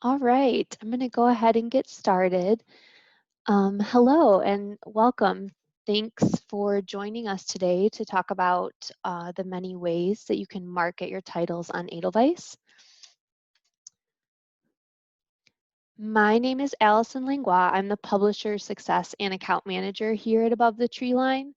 All right, I'm going to go ahead and get started. Hello and welcome. Thanks for joining us today to talk about the many ways that you can market your titles on Edelweiss. My name is Allison Langlois. I'm the Publisher Success and Account Manager here at Above the Tree Line.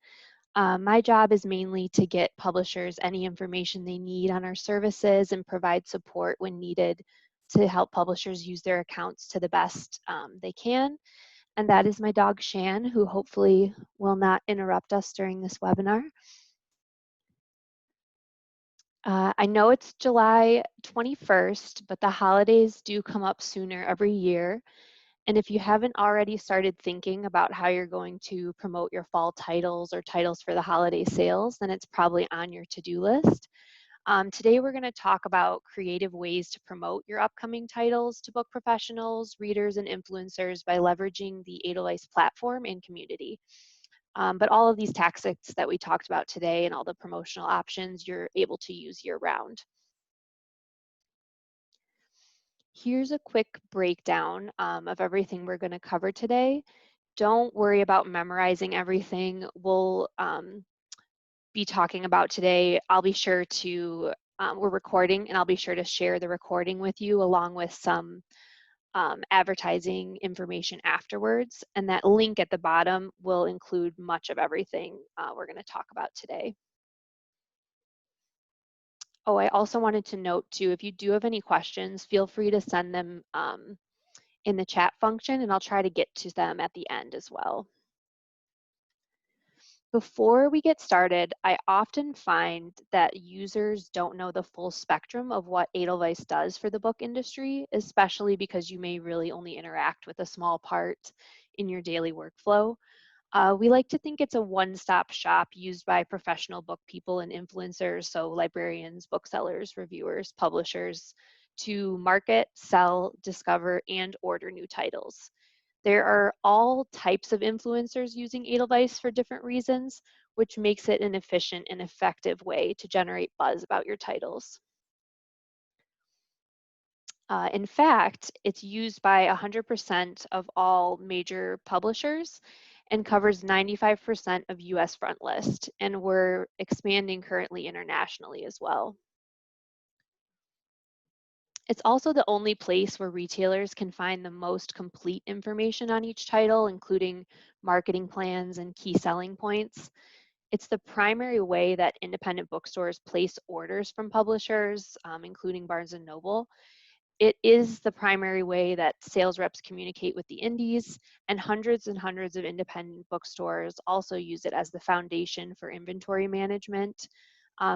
My job is mainly to get publishers any information they need on our services and provide support when needed to help publishers use their accounts to the best they can. And that is my dog Shan, who hopefully will not interrupt us during this webinar. I know it's July 21st, but the holidays do come up sooner every year. And if you haven't already started thinking about how you're going to promote your fall titles or titles for the holiday sales, then it's probably on your to-do list. Today, we're going to talk about creative ways to promote your upcoming titles to book professionals, readers, and influencers by leveraging the Edelweiss platform and community. But all of these tactics that we talked about today and all the promotional options you're able to use year-round. Here's a quick breakdown of everything we're going to cover today. Don't worry about memorizing everything we'll be talking about today. I'll be sure to, we're recording, and I'll be sure to share the recording with you along with some advertising information afterwards. And that link at the bottom will include much of everything we're going to talk about today. Oh, I also wanted to note too, if you do have any questions, feel free to send them in the chat function, and I'll try to get to them at the end as well. Before we get started, I often find that users don't know the full spectrum of what Edelweiss does for the book industry, especially because you may really only interact with a small part in your daily workflow. We like to think it's a one-stop shop used by professional book people and influencers, so librarians, booksellers, reviewers, publishers, to market, sell, discover, and order new titles. There are all types of influencers using Edelweiss for different reasons, which makes it an efficient and effective way to generate buzz about your titles. In fact, it's used by 100% of all major publishers and covers 95% of US front list, and we're expanding currently internationally as well. It's also the only place where retailers can find the most complete information on each title, including marketing plans and key selling points. It's the primary way that independent bookstores place orders from publishers, including Barnes & Noble. It is the primary way that sales reps communicate with the indies, and hundreds of independent bookstores also use it as the foundation for inventory management.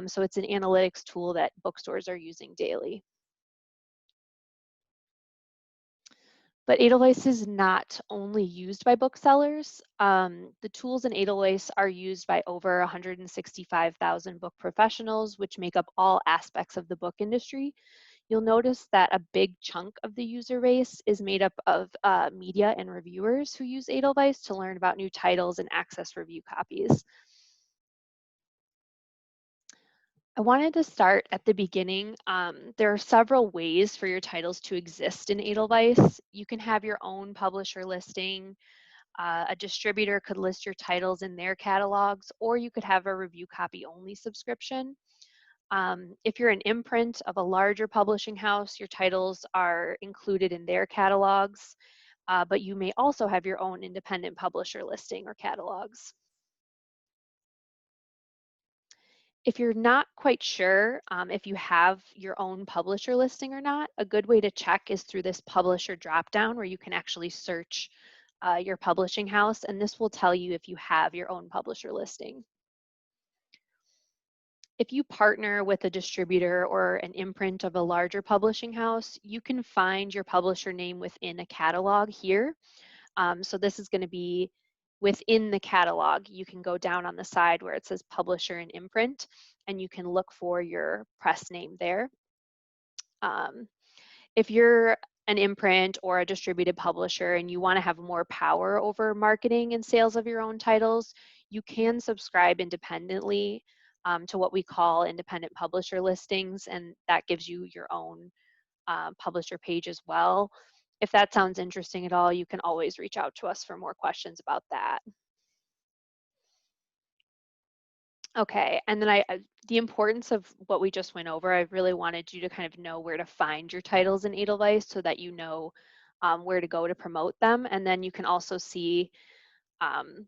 So it's an analytics tool that bookstores are using daily. But Edelweiss is not only used by booksellers. The tools in Edelweiss are used by over 165,000 book professionals, which make up all aspects of the book industry. You'll notice that a big chunk of the user base is made up of media and reviewers who use Edelweiss to learn about new titles and access review copies. I wanted to start at the beginning. There are several ways for your titles to exist in Edelweiss. You can have your own publisher listing. A distributor could list your titles in their catalogs, or you could have a review copy only subscription. If you're an imprint of a larger publishing house, your titles are included in their catalogs, but you may also have your own independent publisher listing or catalogs. If you're not quite sure if you have your own publisher listing or not, a good way to check is through this publisher dropdown where you can actually search your publishing house, and this will tell you if you have your own publisher listing. If you partner with a distributor or an imprint of a larger publishing house, you can find your publisher name within a catalog here. So this is going to be within the catalog. You can go down on the side where it says publisher and imprint, and you can look for your press name there. If you're an imprint or a distributed publisher and you want to have more power over marketing and sales of your own titles, you can subscribe independently to what we call independent publisher listings, and that gives you your own publisher page as well. If that sounds interesting at all, you can always reach out to us for more questions about that. Okay, and then the importance of what we just went over, I really wanted you to kind of know where to find your titles in Edelweiss so that you know where to go to promote them. And then you can also see, um,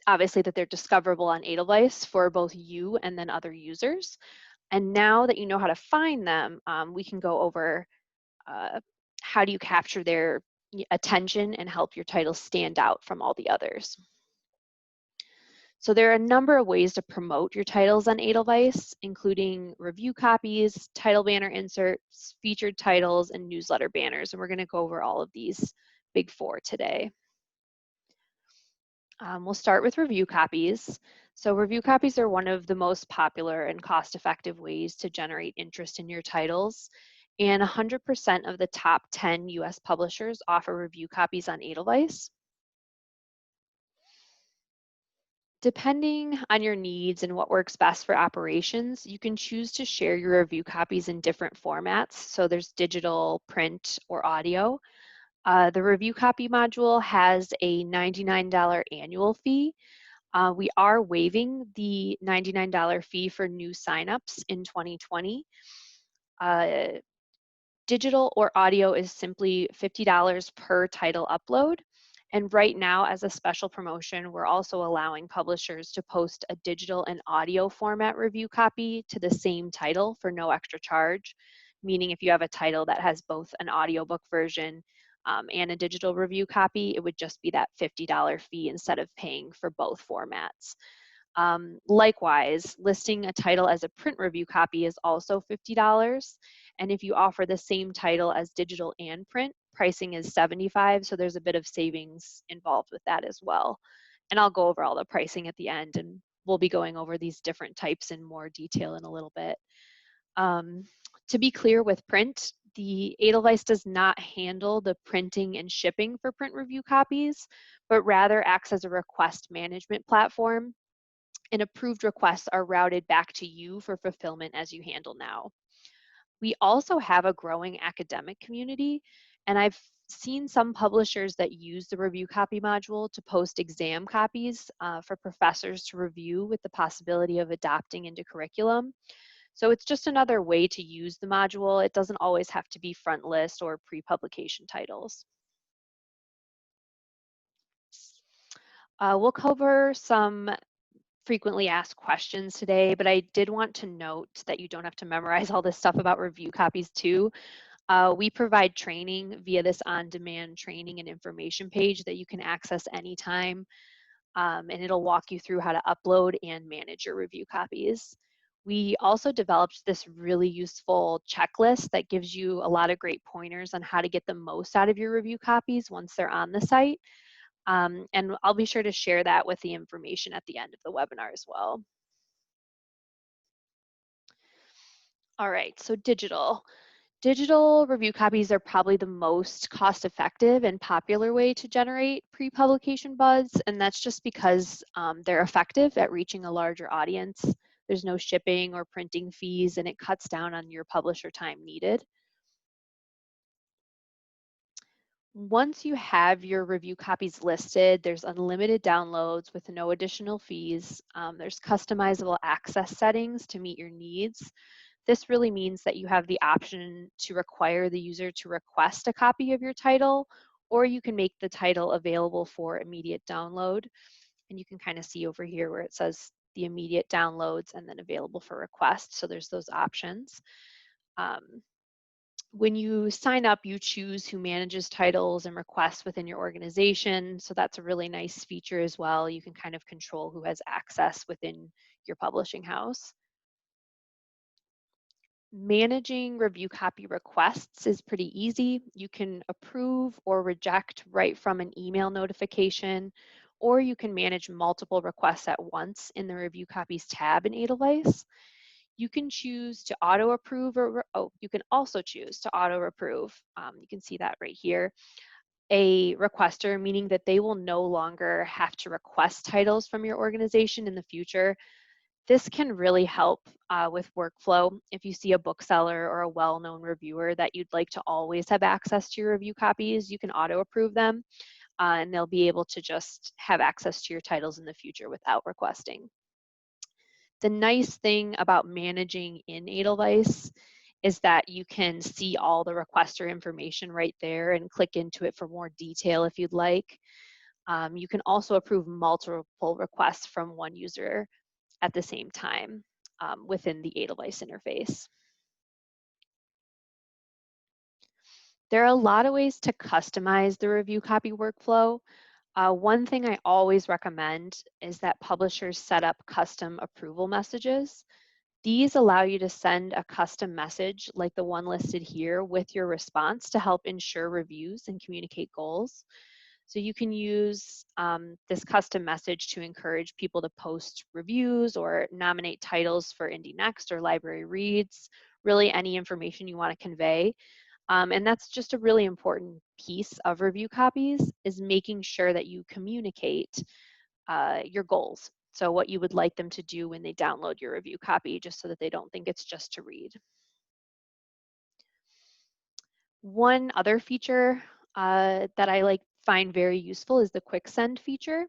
obviously, that they're discoverable on Edelweiss for both you and then other users. And now that you know how to find them, we can go over uh, how do you capture their attention and help your titles stand out from all the others. So there are a number of ways to promote your titles on Edelweiss, including review copies, title banner inserts, featured titles, and newsletter banners. And we're going to go over all of these big four today. We'll start with review copies. So review copies are one of the most popular and cost-effective ways to generate interest in your titles. And 100% of the top 10 US publishers offer review copies on Edelweiss. Depending on your needs and what works best for operations, you can choose to share your review copies in different formats. So there's digital, print, or audio. The review copy module has a $99 annual fee. We are waiving the $99 fee for new signups in 2020. Uh, Digital or audio is simply $50 per title upload. And right now, as a special promotion, we're also allowing publishers to post a digital and audio format review copy to the same title for no extra charge. Meaning if you have a title that has both an audiobook version and a digital review copy, it would just be that $50 fee instead of paying for both formats. Likewise, listing a title as a print review copy is also $50. And if you offer the same title as digital and print, pricing is $75. So there's a bit of savings involved with that as well. And I'll go over all the pricing at the end, and we'll be going over these different types in more detail in a little bit. To be clear with print, the Edelweiss does not handle the printing and shipping for print review copies, but rather acts as a request management platform, and approved requests are routed back to you for fulfillment as you handle now. We also have a growing academic community, and I've seen some publishers that use the review copy module to post exam copies for professors to review with the possibility of adopting into curriculum. So it's just another way to use the module. It doesn't always have to be front list or pre-publication titles. We'll cover some frequently asked questions today, but I did want to note that you don't have to memorize all this stuff about review copies too. We provide training via this on-demand training and information page that you can access anytime, and it'll walk you through how to upload and manage your review copies. We also developed this really useful checklist that gives you a lot of great pointers on how to get the most out of your review copies once they're on the site. And I'll be sure to share that with the information at the end of the webinar as well. All right, so digital. Digital review copies are probably the most cost-effective and popular way to generate pre-publication buzz, and that's just because they're effective at reaching a larger audience. There's no shipping or printing fees, and it cuts down on your publisher time needed. Once you have your review copies listed, there's unlimited downloads with no additional fees. There's customizable access settings to meet your needs. This really means that you have the option to require the user to request a copy of your title, or you can make the title available for immediate download. And you can kind of see over here where it says the immediate downloads and then available for request. So there's those options. When you sign up, you choose who manages titles and requests within your organization. So that's a really nice feature as well. You can kind of control who has access within your publishing house. Managing review copy requests is pretty easy. You can approve or reject right from an email notification, or you can manage multiple requests at once in the review copies tab in Edelweiss. You can choose to auto approve, or you can also choose to auto approve. You can see that right here. A requester, meaning that they will no longer have to request titles from your organization in the future. This can really help with workflow. If you see a bookseller or a well-known reviewer that you'd like to always have access to your review copies, you can auto-approve them, and they'll be able to just have access to your titles in the future without requesting. The nice thing about managing in Edelweiss is that you can see all the requester information right there and click into it for more detail if you'd like. You can also approve multiple requests from one user at the same time within the Edelweiss interface. There are a lot of ways to customize the review copy workflow. One thing I always recommend is that publishers set up custom approval messages. These allow you to send a custom message like the one listed here with your response to help ensure reviews and communicate goals. So you can use this custom message to encourage people to post reviews or nominate titles for Indie Next or Library Reads, really any information you want to convey. And that's just a really important piece of review copies is making sure that you communicate your goals. So what you would like them to do when they download your review copy, just so that they don't think it's just to read. One other feature that I find very useful is the quick send feature.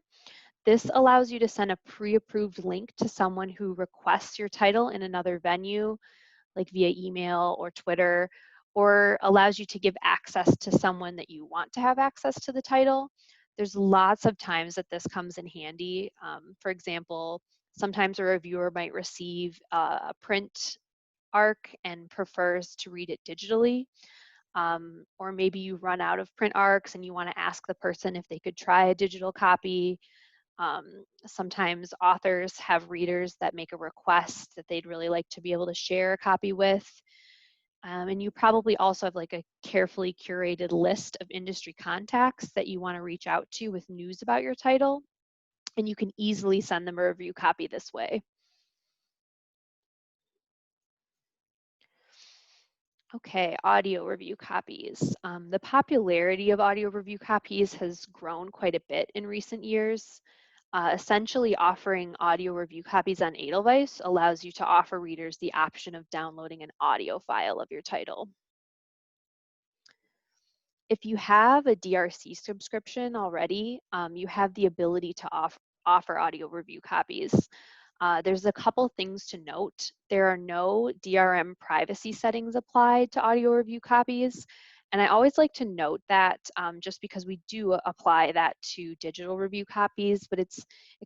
This allows you to send a pre-approved link to someone who requests your title in another venue, like via email or Twitter, or allows you to give access to someone that you want to have access to the title. There's lots of times that this comes in handy. For example, sometimes a reviewer might receive a print ARC and prefers to read it digitally. Or maybe you run out of print ARCs and you want to ask the person if they could try a digital copy. Sometimes authors have readers that make a request that they'd really like to be able to share a copy with. And you probably also have like a carefully curated list of industry contacts that you want to reach out to with news about your title. And you can easily send them a review copy this way. Okay, audio review copies. The popularity of audio review copies has grown quite a bit in recent years. Essentially, offering audio review copies on Edelweiss allows you to offer readers the option of downloading an audio file of your title. If you have a DRC subscription already, you have the ability to offer audio review copies. There's a couple things to note. There are no DRM privacy settings applied to audio review copies. And I always like to note that just because we do apply that to digital review copies, but it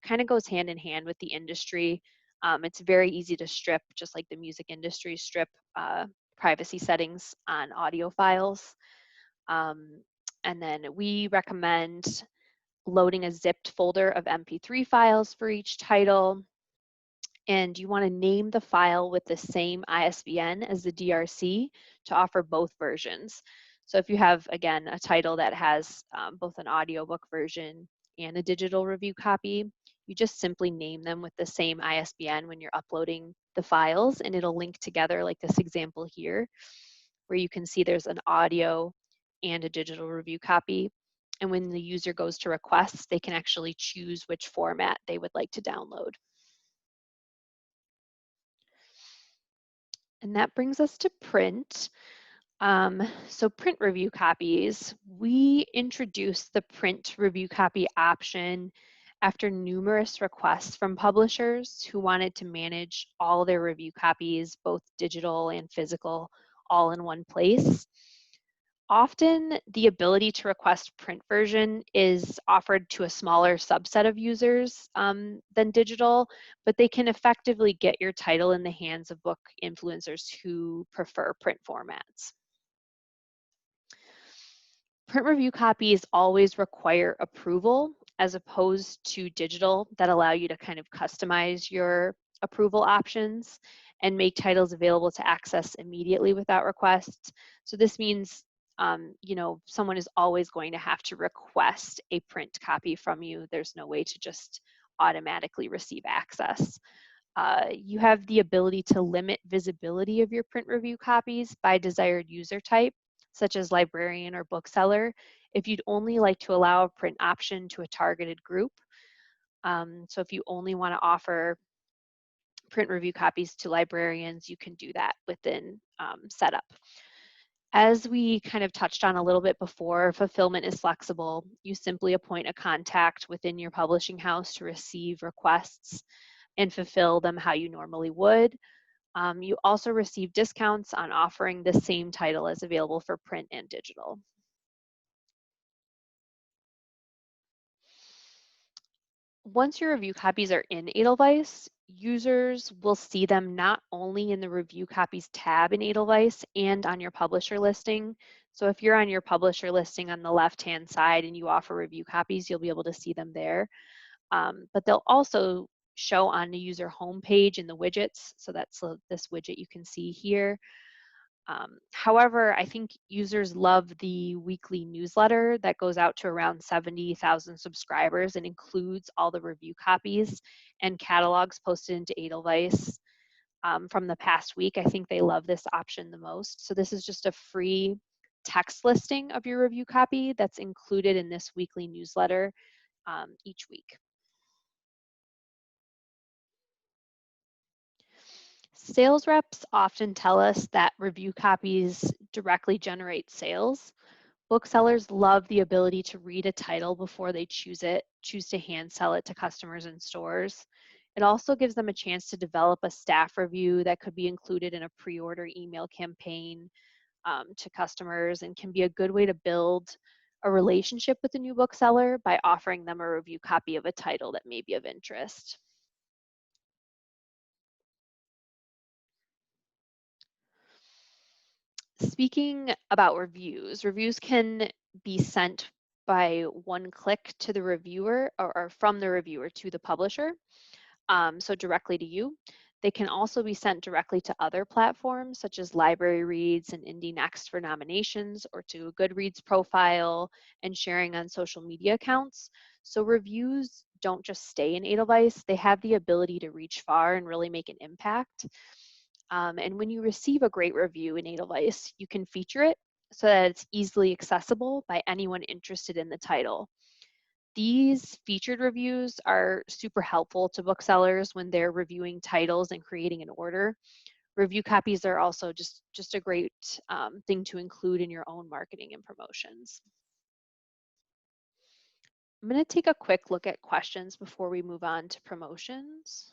kind of goes hand in hand with the industry. It's very easy to strip, just like the music industry strip privacy settings on audio files. Um, and then we recommend loading a zipped folder of MP3 files for each title. And you want to name the file with the same ISBN as the DRC to offer both versions. So if you have, again, a title that has both an audiobook version and a digital review copy, you just simply name them with the same ISBN when you're uploading the files, and it'll link together like this example here, where you can see there's an audio and a digital review copy. And when the user goes to request, they can actually choose which format they would like to download. And that brings us to print. So print review copies, we introduced the print review copy option after numerous requests from publishers who wanted to manage all their review copies, both digital and physical, all in one place. Often the ability to request print version is offered to a smaller subset of users than digital, but they can effectively get your title in the hands of book influencers who prefer print formats. Print review copies always require approval as opposed to digital that allow you to kind of customize your approval options and make titles available to access immediately without request. So this means someone is always going to have to request a print copy from you. There's no way to just automatically receive access. You have the ability to limit visibility of your print review copies by desired user type, such as librarian or bookseller, if you'd only like to allow a print option to a targeted group. So if you only want to offer print review copies to librarians, you can do that within Setup. As we kind of touched on a little bit before, fulfillment is flexible. You simply appoint a contact within your publishing house to receive requests and fulfill them how you normally would. You also receive discounts on offering the same title as available for print and digital. Once your review copies are in Edelweiss, users will see them not only in the review copies tab in Edelweiss and on your publisher listing. So if you're on your publisher listing on the left-hand side and you offer review copies, you'll be able to see them there. But they'll also show on the user homepage in the widgets. So that's this widget you can see here. However, I think users love the weekly newsletter that goes out to around 70,000 subscribers and includes all the review copies and catalogs posted into Edelweiss from the past week. I think they love this option the most. So this is just a free text listing of your review copy that's included in this weekly newsletter each week. Sales reps often tell us that review copies directly generate sales. Booksellers love the ability to read a title before they choose to hand sell it to customers in stores. It also gives them a chance to develop a staff review that could be included in a pre-order email campaign to customers, and can be a good way to build a relationship with a new bookseller by offering them a review copy of a title that may be of interest. Speaking about reviews, reviews can be sent by one click to the reviewer, or from the reviewer to the publisher, so directly to you. They can also be sent directly to other platforms such as Library Reads and Indie Next for nominations, or to a Goodreads profile and sharing on social media accounts. So reviews don't just stay in Edelweiss, they have the ability to reach far and really make an impact. And when you receive a great review in Edelweiss, you can feature it so that it's easily accessible by anyone interested in the title. These featured reviews are super helpful to booksellers when they're reviewing titles and creating an order. Review copies are also just a great thing to include in your own marketing and promotions. I'm going to take a quick look at questions before we move on to promotions.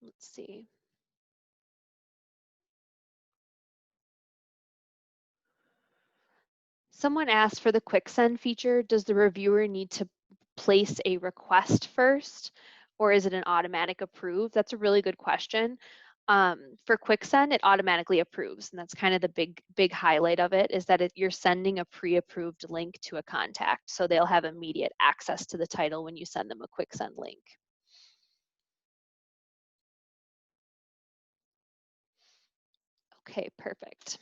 Let's see. Someone asked for the quick send feature. Does the reviewer need to place a request first, or is it an automatic approve? That's a really good question. For quick send, it automatically approves, and that's kind of the big highlight of it, is that you're sending a pre-approved link to a contact, so they'll have immediate access to the title when you send them a quick send link. Okay, perfect.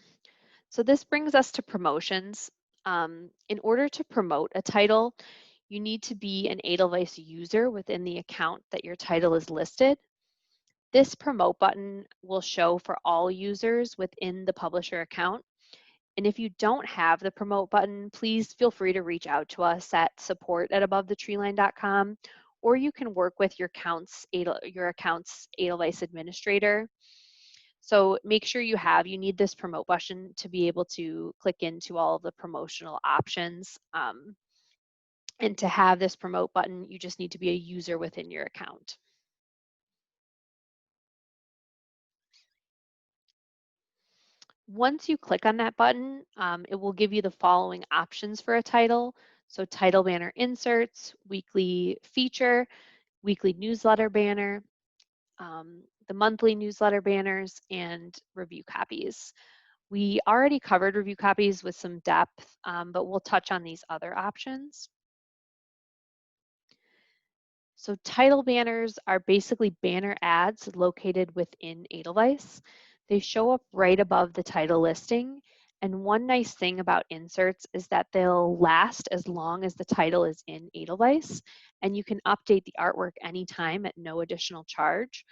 So this brings us to promotions. In order to promote a title, you need to be an Edelweiss user within the account that your title is listed. This promote button will show for all users within the publisher account. And if you don't have the promote button, please feel free to reach out to us at support@abovethetreeline.com, or you can work with your account's Edelweiss administrator. So make sure you need this promote button to be able to click into all of the promotional options. And to have this promote button, you just need to be a user within your account. Once you click on that button, it will give you the following options for a title. So title banner inserts, weekly feature, weekly newsletter banner, the monthly newsletter banners, and review copies. We already covered review copies with some depth, but we'll touch on these other options. So title banners are basically banner ads located within Edelweiss. They show up right above the title listing. And one nice thing about inserts is that they'll last as long as the title is in Edelweiss, and you can update the artwork anytime at no additional charge.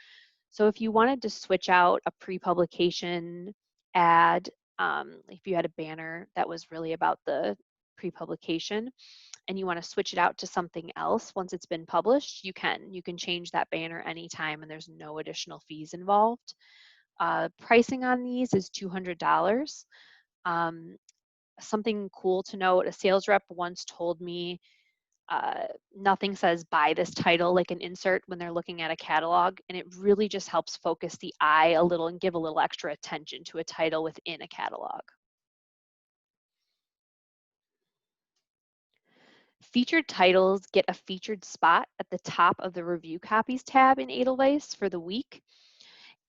So if you wanted to switch out a pre-publication ad, if you had a banner that was really about the pre-publication and you want to switch it out to something else once it's been published, you can. You can change that banner anytime and there's no additional fees involved. Pricing on these is $200. Um, Something cool to note, a sales rep once told me nothing says buy this title like an insert when they're looking at a catalog, and it really just helps focus the eye a little and give a little extra attention to a title within a catalog. Featured titles get a featured spot at the top of the review copies tab in Edelweiss for the week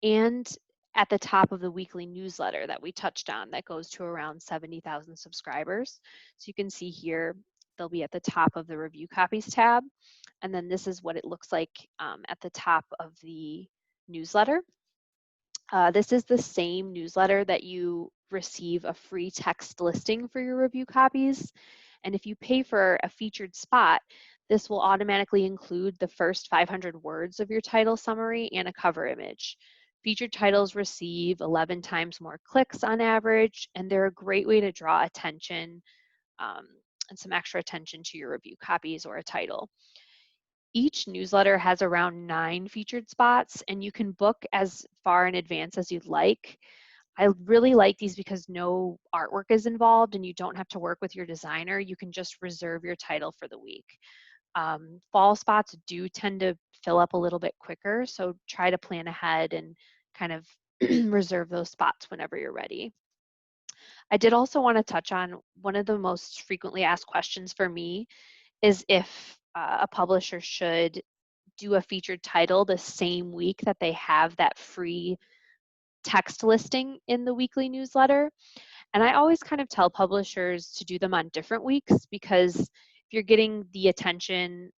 and at the top of the weekly newsletter that we touched on that goes to around 70,000 subscribers. So you can see here, they'll be at the top of the review copies tab. And then this is what it looks like at the top of the newsletter. This is the same newsletter that you receive a free text listing for your review copies. And if you pay for a featured spot, this will automatically include the first 500 words of your title summary and a cover image. Featured titles receive 11 times more clicks on average, and they're a great way to draw attention and some extra attention to your review copies or a title. Each newsletter has around 9 featured spots, and you can book as far in advance as you'd like. I really like these because no artwork is involved and you don't have to work with your designer. You can just reserve your title for the week. Fall spots do tend to fill up a little bit quicker, so try to plan ahead and kind of reserve those spots whenever you're ready. I did also want to touch on one of the most frequently asked questions for me is if a publisher should do a featured title the same week that they have that free text listing in the weekly newsletter. And I always kind of tell publishers to do them on different weeks because if you're getting the attention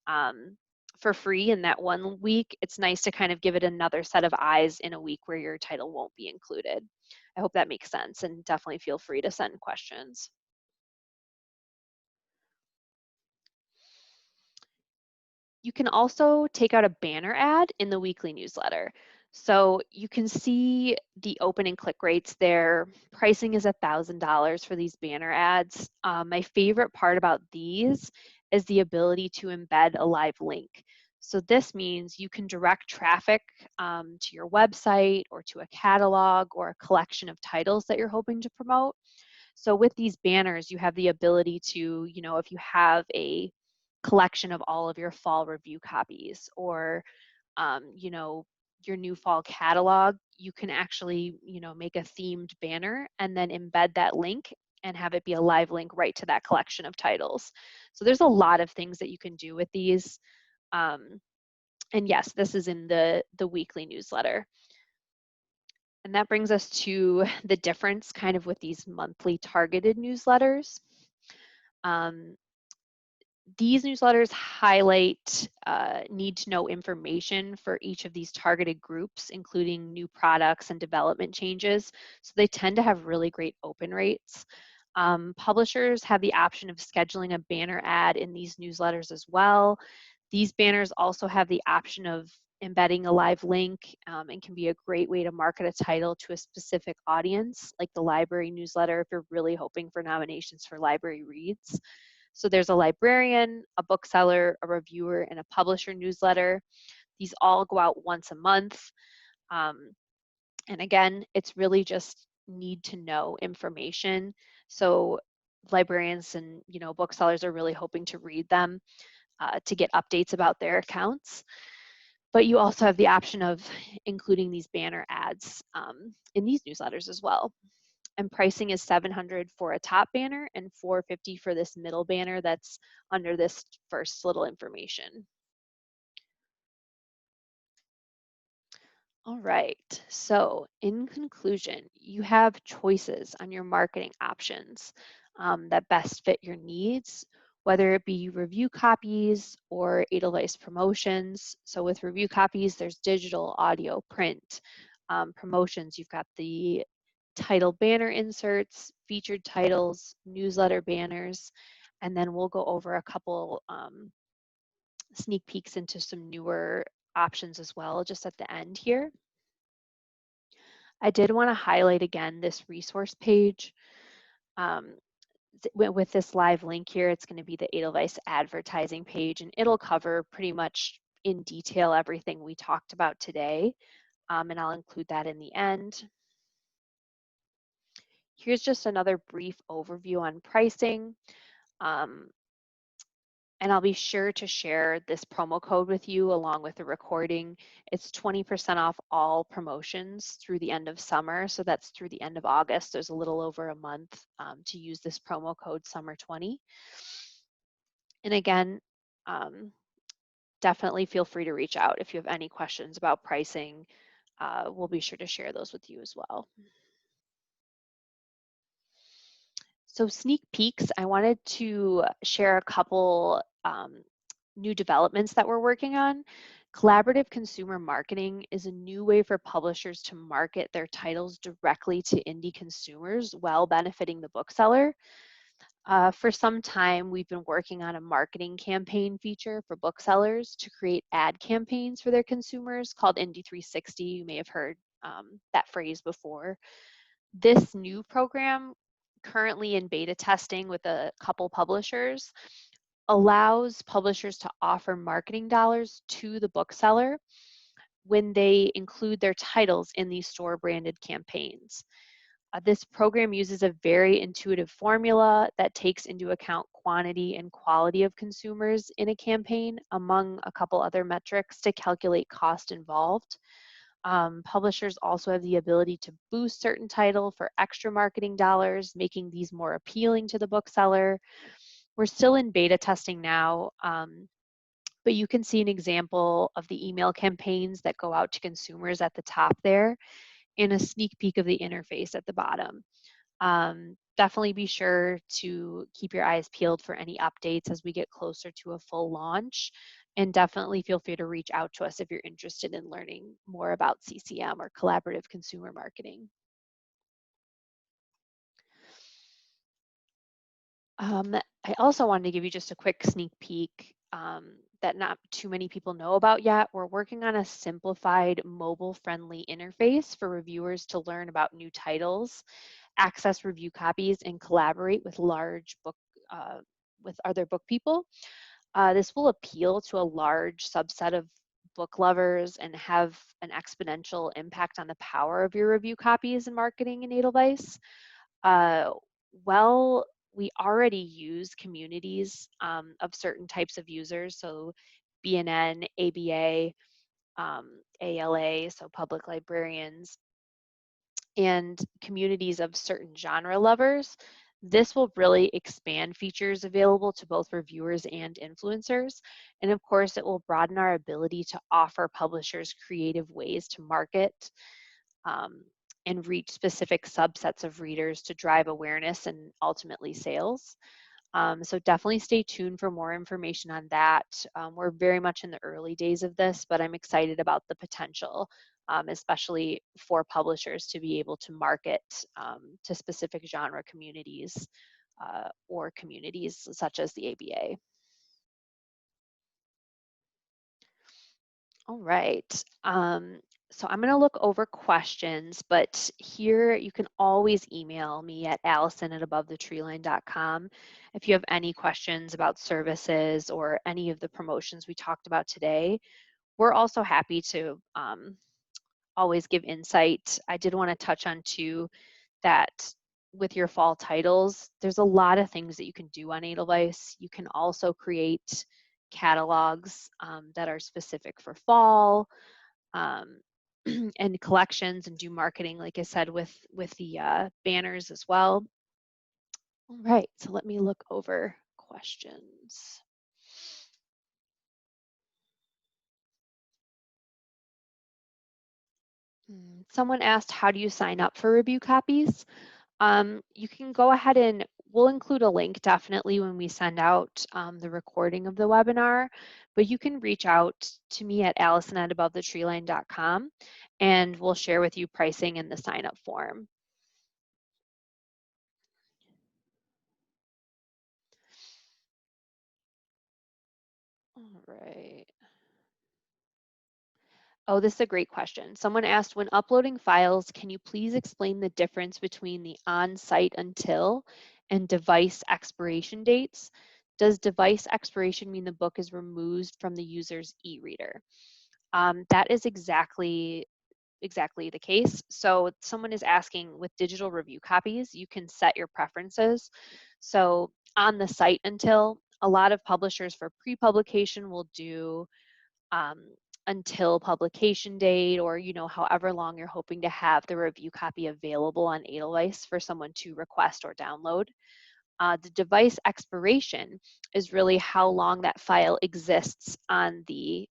for free in that one week, it's nice to kind of give it another set of eyes in a week where your title won't be included. I hope that makes sense, and definitely feel free to send questions. You can also take out a banner ad in the weekly newsletter. So you can see the open and click rates there. Pricing is $1,000 for these banner ads. My favorite part about these is the ability to embed a live link. So this means you can direct traffic to your website or to a catalog or a collection of titles that you're hoping to promote. So with these banners, you have the ability to, if you have a collection of all of your fall review copies or, your new fall catalog, you can actually, make a themed banner and then embed that link and have it be a live link right to that collection of titles. So there's a lot of things that you can do with these. And yes, this is in the weekly newsletter. And that brings us to the difference kind of with these monthly targeted newsletters. These newsletters highlight need to know information for each of these targeted groups, including new products and development changes. So they tend to have really great open rates. Publishers have the option of scheduling a banner ad in these newsletters as well. These banners also have the option of embedding a live link and can be a great way to market a title to a specific audience, like the library newsletter if you're really hoping for nominations for library reads. So there's a librarian, a bookseller, a reviewer, and a publisher newsletter. These all go out once a month. And again, it's really just need to know information. So librarians and booksellers are really hoping to read them to get updates about their accounts. But you also have the option of including these banner ads in these newsletters as well. And pricing is $700 for a top banner and $450 for this middle banner that's under this first little information. All right, so in conclusion, you have choices on your marketing options that best fit your needs, whether it be review copies or Edelweiss promotions. So with review copies, there's digital, audio, print. Promotions, you've got the title banner inserts, featured titles, newsletter banners, and then we'll go over a couple sneak peeks into some newer options as well just at the end here. I did want to highlight again this resource page. with this live link here, it's going to be the Edelweiss advertising page, and it'll cover pretty much in detail everything we talked about today. And I'll include that in the end. Here's just another brief overview on pricing. Um, and I'll be sure to share this promo code with you along with the recording. It's 20% off all promotions through the end of summer. So that's through the end of August. There's a little over a month to use this promo code SUMMER20. And again, um, definitely feel free to reach out if you have any questions about pricing. We'll be sure to share those with you as well. So sneak peeks, I wanted to share a couple new developments that we're working on. Collaborative consumer marketing is a new way for publishers to market their titles directly to indie consumers while benefiting the bookseller. For some time, we've been working on a marketing campaign feature for booksellers to create ad campaigns for their consumers called Indie 360. You may have heard that phrase before. This new program, currently in beta testing with a couple publishers, allows publishers to offer marketing dollars to the bookseller when they include their titles in these store branded campaigns. This program uses a very intuitive formula that takes into account quantity and quality of consumers in a campaign, among a couple other metrics, to calculate cost involved. Publishers also have the ability to boost certain title for extra marketing dollars, making these more appealing to the bookseller. We're still in beta testing now, but you can see an example of the email campaigns that go out to consumers at the top there, and a sneak peek of the interface at the bottom. Definitely be sure to keep your eyes peeled for any updates as we get closer to a full launch. And definitely feel free to reach out to us if you're interested in learning more about CCM or collaborative consumer marketing. I also wanted to give you just a quick sneak peek that not too many people know about yet. We're working on a simplified mobile-friendly interface for reviewers to learn about new titles, access review copies, and collaborate with with other book people. This will appeal to a large subset of book lovers and have an exponential impact on the power of your review copies and marketing in Edelweiss. Uh, well, we already use communities of certain types of users, so BNN, ABA, ALA, so public librarians, and communities of certain genre lovers. This will really expand features available to both reviewers and influencers. And of course, it will broaden our ability to offer publishers creative ways to market um, and reach specific subsets of readers to drive awareness and ultimately sales. So definitely stay tuned for more information on that. We're very much in the early days of this, but I'm excited about the potential, especially for publishers to be able to market to specific genre communities or communities such as the ABA. All right. So I'm going to look over questions, but here you can always email me at allison@abovethetreeline.com if you have any questions about services or any of the promotions we talked about today. We're also happy to always give insight. I did want to touch on too that with your fall titles, there's a lot of things that you can do on Edelweiss. You can also create catalogs that are specific for fall um, and collections and do marketing, like I said, with the banners as well. All right, so let me look over questions. Someone asked, how do you sign up for review copies? You can go ahead and we'll include a link definitely when we send out the recording of the webinar, but you can reach out to me at allison@abovethetreeline.com and we'll share with you pricing and the sign up form. All right. Oh, this is a great question. Someone asked, when uploading files, can you please explain the difference between the on-site until and device expiration dates. Does device expiration mean the book is removed from the user's e-reader? That is exactly the case. So someone is asking, with digital review copies, you can set your preferences. So on the site until, a lot of publishers for pre-publication will do um, until publication date, or however long you're hoping to have the review copy available on Edelweiss for someone to request or download. The device expiration is really how long that file exists on the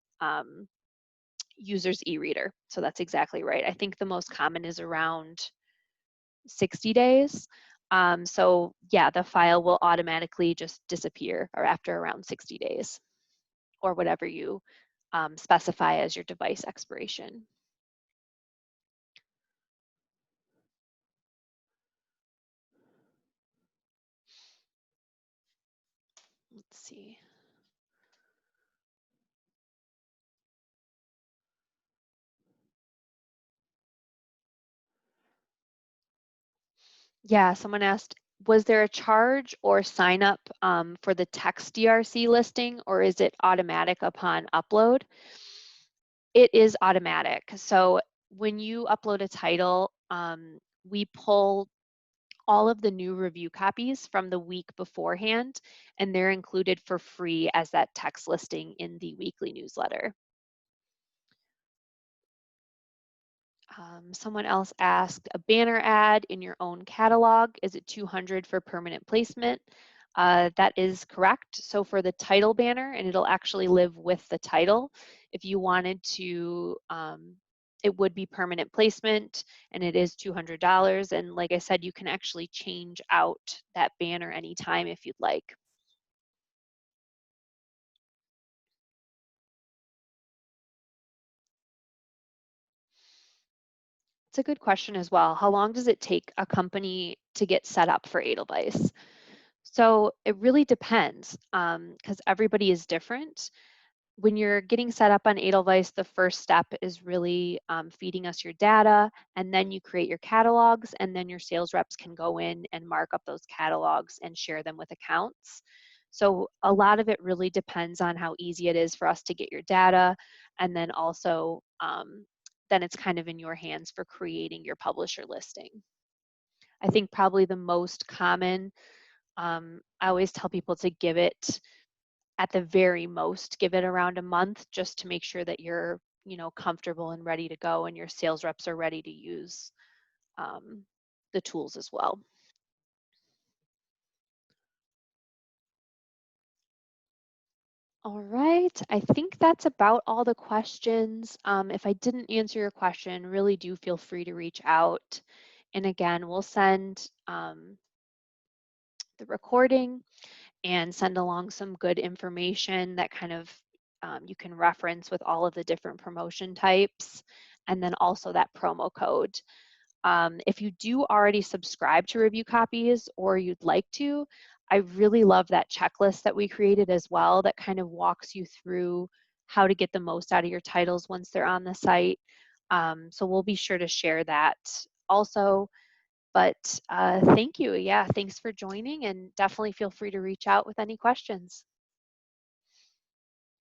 user's e-reader. So that's exactly right. I think the most common is around 60 days. So yeah, the file will automatically just disappear or after around 60 days, or whatever you specify as your device expiration. Let's see. Yeah, someone asked, was there a charge or sign up for the text DRC listing, or is it automatic upon upload? It is automatic. So when you upload a title, we pull all of the new review copies from the week beforehand, and they're included for free as that text listing in the weekly newsletter. Someone else asked, a banner ad in your own catalog, is it $200 for permanent placement? That is correct. So for the title banner, and it'll actually live with the title, if you wanted to, it would be permanent placement, and it is $200. And like I said, you can actually change out that banner anytime if you'd like. It's a good question as well. How long does it take a company to get set up for Edelweiss? So it really depends because everybody is different. When you're getting set up on Edelweiss, the first step is really feeding us your data, and then you create your catalogs, and then your sales reps can go in and mark up those catalogs and share them with accounts. So a lot of it really depends on how easy it is for us to get your data, and then also then it's kind of in your hands for creating your publisher listing. I think probably the most common, I always tell people to give it, at the very most, give it around a month, just to make sure that you're comfortable and ready to go, and your sales reps are ready to use the tools as well. All right, I think that's about all the questions. If I didn't answer your question, really do feel free to reach out. And again, we'll send the recording and send along some good information that kind of you can reference with all of the different promotion types, and then also that promo code. If you do already subscribe to review copies, or you'd like to, I really love that checklist that we created as well, that kind of walks you through how to get the most out of your titles once they're on the site. So we'll be sure to share that also. But thank you. Yeah, thanks for joining, and definitely feel free to reach out with any questions.